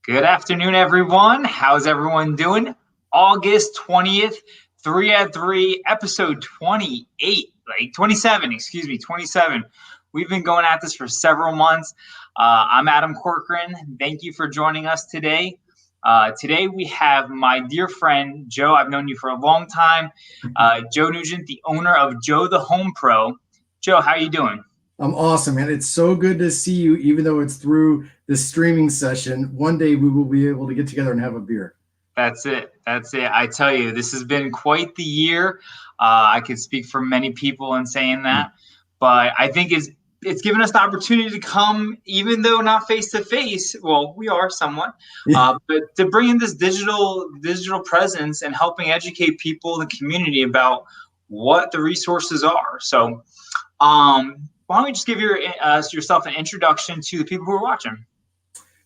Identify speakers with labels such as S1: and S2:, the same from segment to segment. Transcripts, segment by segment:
S1: Good afternoon, everyone. How's everyone doing? August 20th, 3 at 3, episode 28, 27, 27. We've been going at this for several months. I'm Adam Corcoran. Thank you for joining us today. Today we have my dear friend, Joe. I've known you for a long time. Joe Nugent, the owner of Joe the Home Pro. Joe, how are you doing?
S2: I'm awesome, man. It's so good to see you, even though it's through this streaming session. One day we will be able to get together and have a beer.
S1: That's it. That's it. I tell you, this has been quite the year. I could speak for many people in saying that, but I think it's given us the opportunity to come, even though not face to face. Well, we are somewhat, but to bring in this digital presence and helping educate people in the community about what the resources are. So, why don't we just give yourself an introduction to the people who are watching?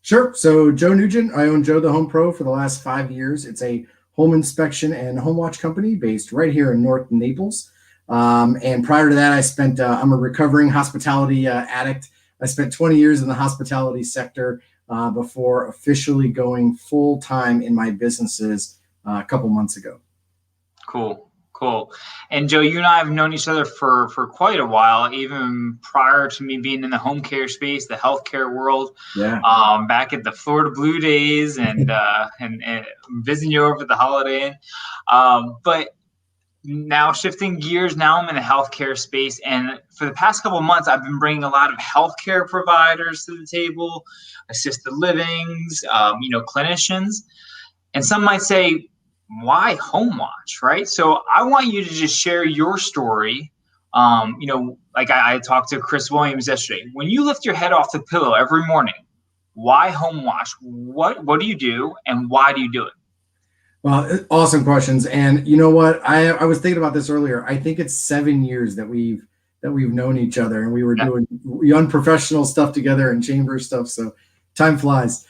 S2: Sure. So Joe Nugent, I own Joe the Home Pro for the last 5 years. It's a home inspection and home watch company based right here in North Naples. And prior to that, I'm a recovering hospitality addict. I spent 20 years in the hospitality sector before officially going full time in my businesses a couple months ago.
S1: Cool. And Joe, you and I have known each other for quite a while, even prior to me being in the home care space, the healthcare world.
S2: Yeah.
S1: Back at the Florida Blue Days and visiting you over the Holiday Inn. But now shifting gears, now I'm in the healthcare space, and for the past couple of months, I've been bringing a lot of healthcare providers to the table, assisted livings, clinicians, and some might say, why home watch, right? So I want you to just share your story. Like I talked to Chris Williams yesterday. When you lift your head off the pillow every morning, why home watch? What do you do, and why do you do it?
S2: Well, awesome questions. And you know what? I was thinking about this earlier. I think it's 7 years that we've known each other, and we were doing unprofessional stuff together and chamber stuff. So time flies.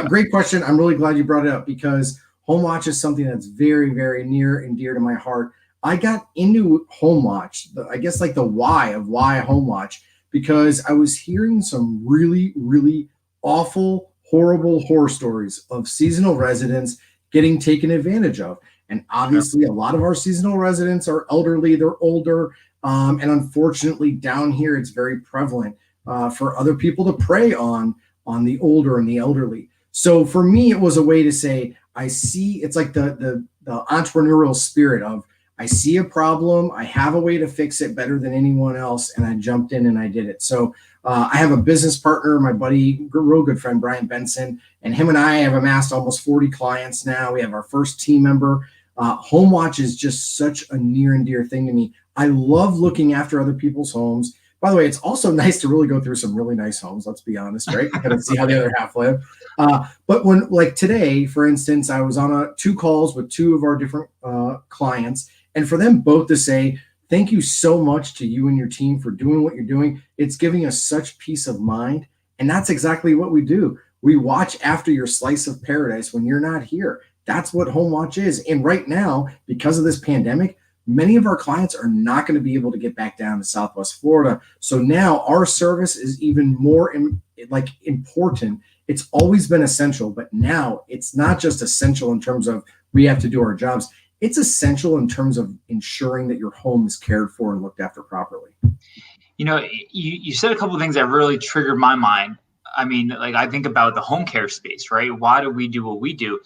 S2: Great question. I'm really glad you brought it up because home watch is something that's very, very near and dear to my heart. I got into home watch, I guess like the why of why home watch, because I was hearing some really, really awful, horrible horror stories of seasonal residents getting taken advantage of. And obviously a lot of our seasonal residents are elderly, they're older. And unfortunately down here, it's very prevalent for other people to prey on the older and the elderly. So for me, it was a way to say, it's like the entrepreneurial spirit of, I see a problem, I have a way to fix it better than anyone else, and I jumped in and I did it. So I have a business partner, my buddy, real good friend, Brian Benson, and him and I have amassed almost 40 clients now. We have our first team member. Home watch is just such a near and dear thing to me. I love looking after other people's homes. By the way, it's also nice to really go through some really nice homes. Let's be honest, right? Kind of see how the other half live. But when, like today, for instance, I was on 2 calls with 2 of our different clients, and for them both to say, thank you so much to you and your team for doing what you're doing. It's giving us such peace of mind. And that's exactly what we do. We watch after your slice of paradise when you're not here. That's what home watch is. And right now, because of this pandemic, many of our clients are not going to be able to get back down to Southwest Florida. So now our service is even more important. It's always been essential, but now it's not just essential in terms of we have to do our jobs. It's essential in terms of ensuring that your home is cared for and looked after properly.
S1: You know, you said a couple of things that really triggered my mind. I mean, like I think about the home care space, right? Why do we do what we do?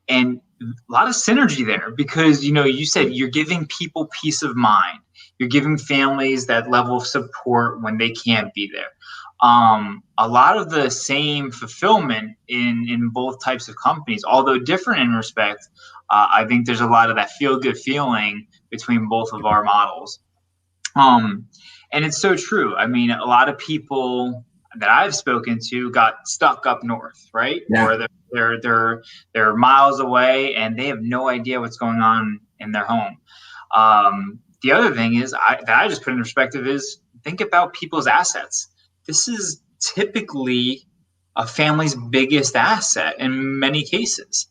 S1: And a lot of synergy there because, you said you're giving people peace of mind. You're giving families that level of support when they can't be there. A lot of the same fulfillment in both types of companies, although different in respect. I think there's a lot of that feel-good feeling between both of our models. And it's so true. I mean, a lot of people that I've spoken to got stuck up north, right?
S2: Yeah.
S1: Or they're miles away and they have no idea what's going on in their home. The other thing is that I just put in perspective is think about people's assets. This is typically a family's biggest asset in many cases.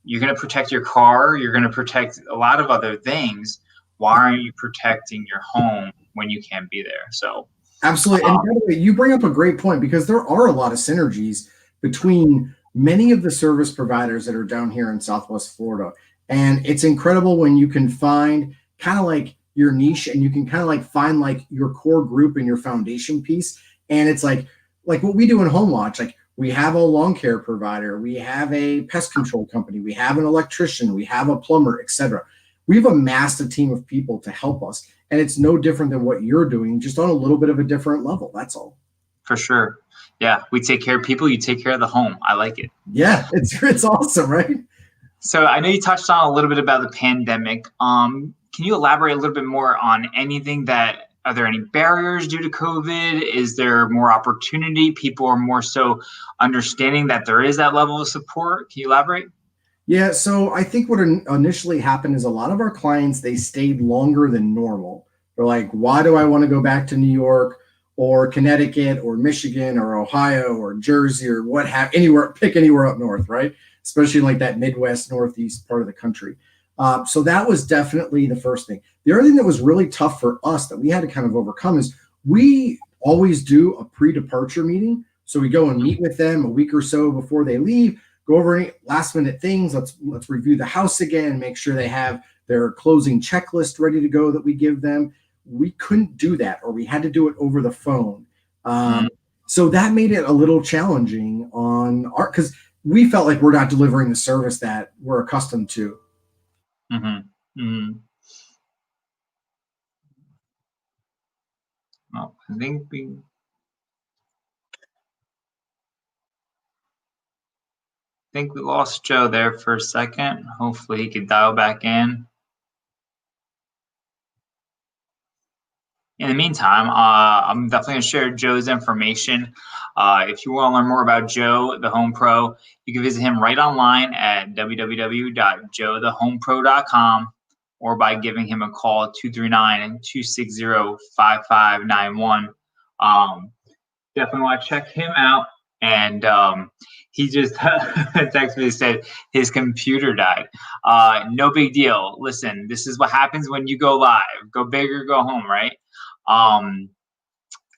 S1: You're going to protect your car. You're going to protect a lot of other things. Why aren't you protecting your home when you can't be there? So
S2: absolutely. And by the way, you bring up a great point because there are a lot of synergies between many of the service providers that are down here in Southwest Florida. And it's incredible when you can find kind of like your niche, and you can kind of like find like your core group and your foundation piece. And it's like what we do in Home Watch, like we have a lawn care provider, we have a pest control company, we have an electrician, we have a plumber, etc. We've amassed a team of people to help us. And it's no different than what you're doing, just on a little bit of a different level. That's all.
S1: For sure. Yeah. We take care of people. You take care of the home. I like it.
S2: Yeah. It's awesome, right?
S1: So I know you touched on a little bit about the pandemic. Can you elaborate a little bit more on anything that, are there any barriers due to COVID? Is there more opportunity? People are more so understanding that there is that level of support. Can you elaborate?
S2: Yeah, so I think what initially happened is a lot of our clients, they stayed longer than normal. They're like, why do I want to go back to New York or Connecticut or Michigan or Ohio or Jersey or what have anywhere, pick anywhere up north, right? Especially like that Midwest, Northeast part of the country. So that was definitely the first thing. The other thing that was really tough for us that we had to kind of overcome is we always do a pre-departure meeting. So we go and meet with them a week or so before they leave, go over any last minute things. Let's review the house again, make sure they have their closing checklist ready to go that we give them. We couldn't do that, or we had to do it over the phone. So that made it a little challenging on our, because we felt like we're not delivering the service that we're accustomed to.
S1: Well, I think we lost Joe there for a second. Hopefully he could dial back in. In the meantime, I'm definitely going to share Joe's information. If you want to learn more about Joe, the Home Pro, you can visit him right online at www.joethehomepro.com, or by giving him a call at 239-260-5591. Definitely want to check him out. And he just texted me and said his computer died. No big deal. Listen, this is what happens when you go live. Go big or go home, right?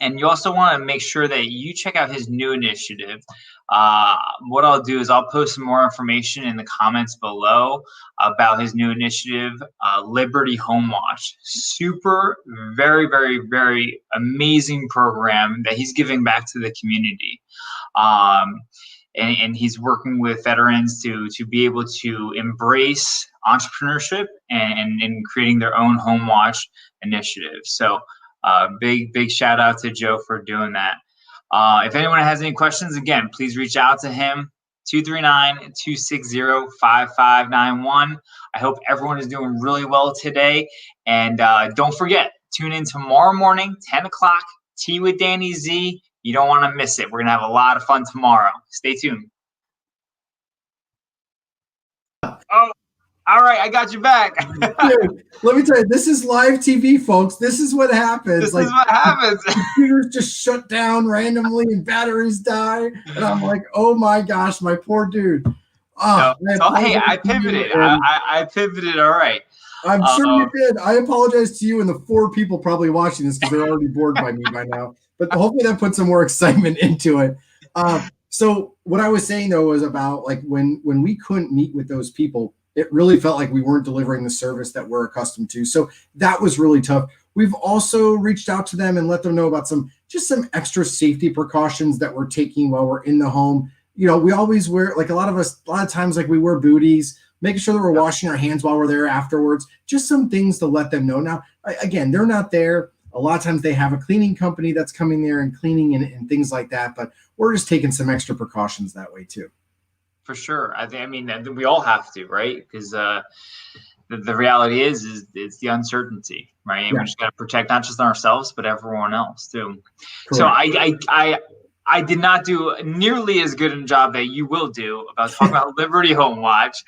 S1: And you also want to make sure that you check out his new initiative. What I'll do is I'll post some more information in the comments below about his new initiative, Liberty Home Watch. Super, very, very, very amazing program that he's giving back to the community. And he's working with veterans to be able to embrace entrepreneurship and creating their own home watch initiative. So big shout out to Joe for doing that. If anyone has any questions, again, please reach out to him, 239-260-5591. I hope everyone is doing really well today. And don't forget, tune in tomorrow morning, 10 o'clock, Tea with Danny Z. You don't want to miss it. We're going to have a lot of fun tomorrow. Stay tuned. Oh, all right. I got you back.
S2: Dude, let me tell you, this is live TV, folks. This is what happens.
S1: This is what happens.
S2: Computers just shut down randomly and batteries die. And I'm like, oh my gosh, my poor dude.
S1: Hey, I pivoted. I pivoted. All right.
S2: I'm sure you did. I apologize to you and the 4 people probably watching this because they're already bored by me by now. But hopefully that puts some more excitement into it. So what I was saying, though, was about like when we couldn't meet with those people, it really felt like we weren't delivering the service that we're accustomed to. So that was really tough. We've also reached out to them and let them know about some extra safety precautions that we're taking while we're in the home. You know, we always wear, like a lot of times, like we wear booties, making sure that we're washing our hands while we're there afterwards. Just some things to let them know. Now, again, they're not there. A lot of times they have a cleaning company that's coming there and cleaning and things like that. But we're just taking some extra precautions that way too.
S1: For sure. I mean, we all have to, right? Because the reality is it's the uncertainty, right? And we just got to protect not just ourselves, but everyone else too. Correct. So I did not do nearly as good a job that you will do about talking about Liberty Home Watch.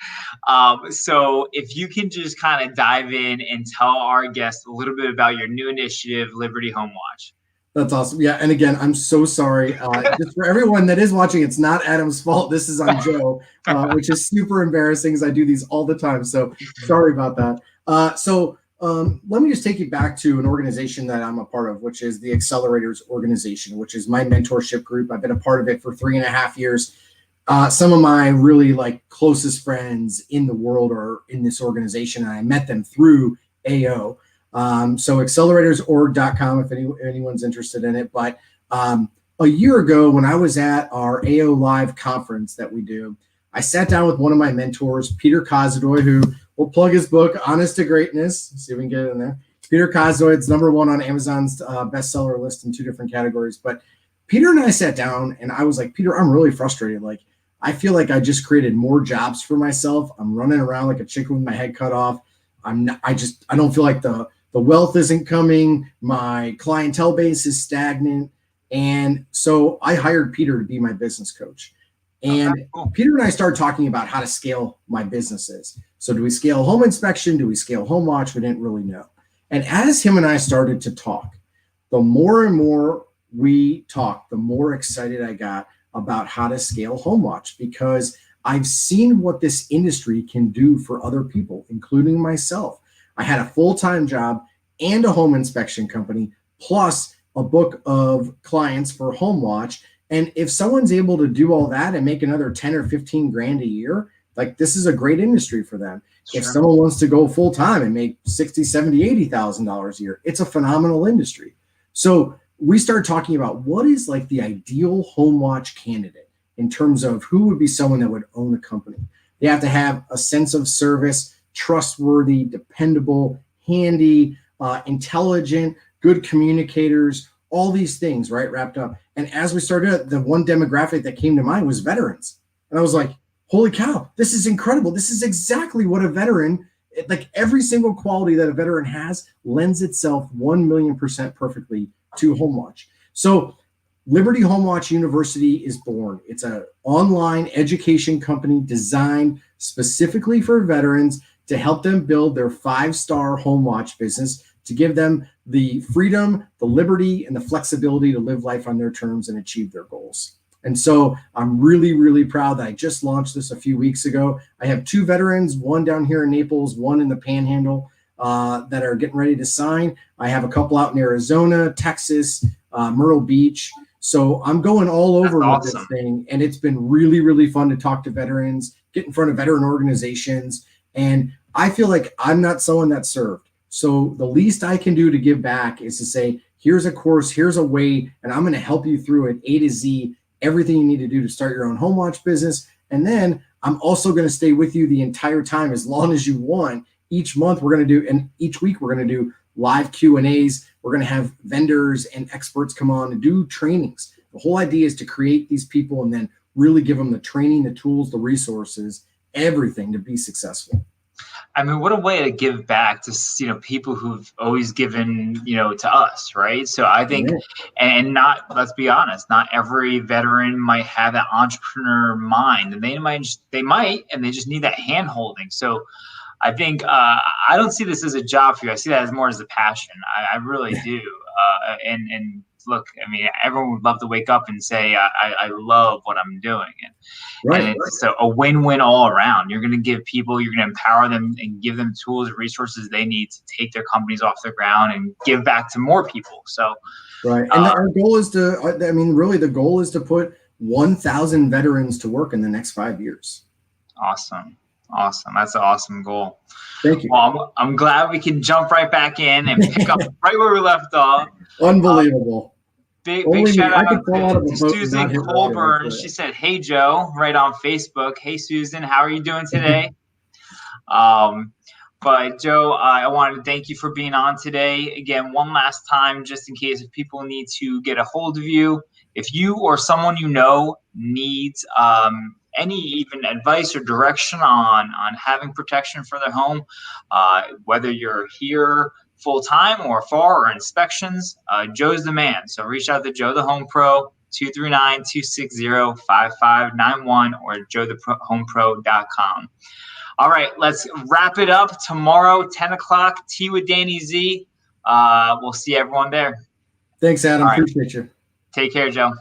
S1: So if you can just kind of dive in and tell our guests a little bit about your new initiative, Liberty Home Watch.
S2: That's awesome. Yeah. And again, I'm so sorry. Just for everyone that is watching, it's not Adam's fault. This is on Joe, which is super embarrassing because I do these all the time. So sorry about that. Let me just take you back to an organization that I'm a part of, which is the Accelerators organization, which is my mentorship group. I've been a part of it for 3.5 years. Some of my really like closest friends in the world are in this organization, and I met them through AO. So acceleratorsOrg.com if anyone's interested in it. But a year ago, when I was at our AO Live conference that we do, I sat down with one of my mentors, Peter Kozodoy, who will plug his book, Honest to Greatness. See if we can get it in there. Peter Kozodoy, it's #1 on Amazon's bestseller list in 2 different categories. But Peter and I sat down, and I was like, Peter, I'm really frustrated. Like, I feel like I just created more jobs for myself. I'm running around like a chicken with my head cut off. I don't feel like the wealth isn't coming. My clientele base is stagnant. And so I hired Peter to be my business coach. And
S1: okay, cool.
S2: Peter and I started talking about how to scale my businesses. So do we scale home inspection? Do we scale home watch? We didn't really know. And as him and I started to talk, the more and more we talked, the more excited I got about how to scale home watch, because I've seen what this industry can do for other people, including myself. I had a full-time job and a home inspection company, plus a book of clients for home watch. And if someone's able to do all that and make another 10 or 15 grand a year, like, this is a great industry for them.
S1: Sure.
S2: If someone wants to go full time and make 60, 70, $80,000 a year, it's a phenomenal industry. So we started talking about what is like the ideal home watch candidate in terms of who would be someone that would own a company. They have to have a sense of service, trustworthy, dependable, handy, intelligent, good communicators, all these things, right, wrapped up. And as we started, the one demographic that came to mind was veterans. And I was like, holy cow, this is incredible. This is exactly what a veteran, like every single quality that a veteran has, lends itself 1,000,000% perfectly to home watch. So Liberty Home Watch University is born. It's an online education company designed specifically for veterans to help them build their 5-star home watch business, to give them the freedom, the liberty, and the flexibility to live life on their terms and achieve their goals. And so I'm really, really proud that I just launched this a few weeks ago. I have 2 veterans, one down here in Naples, one in the Panhandle, that are getting ready to sign. I have a couple out in Arizona, Texas, Myrtle Beach. So I'm going all over with this thing. And it's been really, really fun to talk to veterans, get in front of veteran organizations. And I feel like I'm not someone that served. So the least I can do to give back is to say, here's a course, here's a way, and I'm going to help you through it, A to Z, everything you need to do to start your own home watch business. And then I'm also going to stay with you the entire time, as long as you want. Each month we're going to do, and each week we're going to do live Q&As. We're going to have vendors and experts come on and do trainings. The whole idea is to create these people and then really give them the training, the tools, the resources, everything to be successful.
S1: I mean, what a way to give back to, people who've always given, to us, right? So I think, and not, let's be honest, not every veteran might have that entrepreneur mind, and they might, and they just need that hand holding. So I think, I don't see this as a job for you. I see that as more as a passion. I really do. And look, I mean, everyone would love to wake up and say, I love what I'm doing. And it's a win-win all around. You're going to give people, you're going to empower them and give them tools and resources they need to take their companies off the ground and give back to more people. So,
S2: right. And our goal is really the goal is to put 1,000 veterans to work in the next 5 years.
S1: Awesome. That's an awesome goal.
S2: Thank you.
S1: Well, I'm glad we can jump right back in and pick up right where we left off.
S2: Unbelievable.
S1: Big shout out to Susan Colburn. She said, "Hey Joe," right on Facebook. Hey Susan, how are you doing today? But Joe, I wanted to thank you for being on today. Again, one last time, just in case if people need to get a hold of you, if you or someone you know needs any even advice or direction on having protection for their home, whether you're here full-time or far or inspections, Joe's the man. So reach out to Joe the Home Pro, 239-260-5591 or joethehomepro.com. All right, let's wrap it up. Tomorrow, 10 o'clock, Tea with Danny Z. We'll see everyone there.
S2: Thanks, Adam. Appreciate you.
S1: Take care, Joe.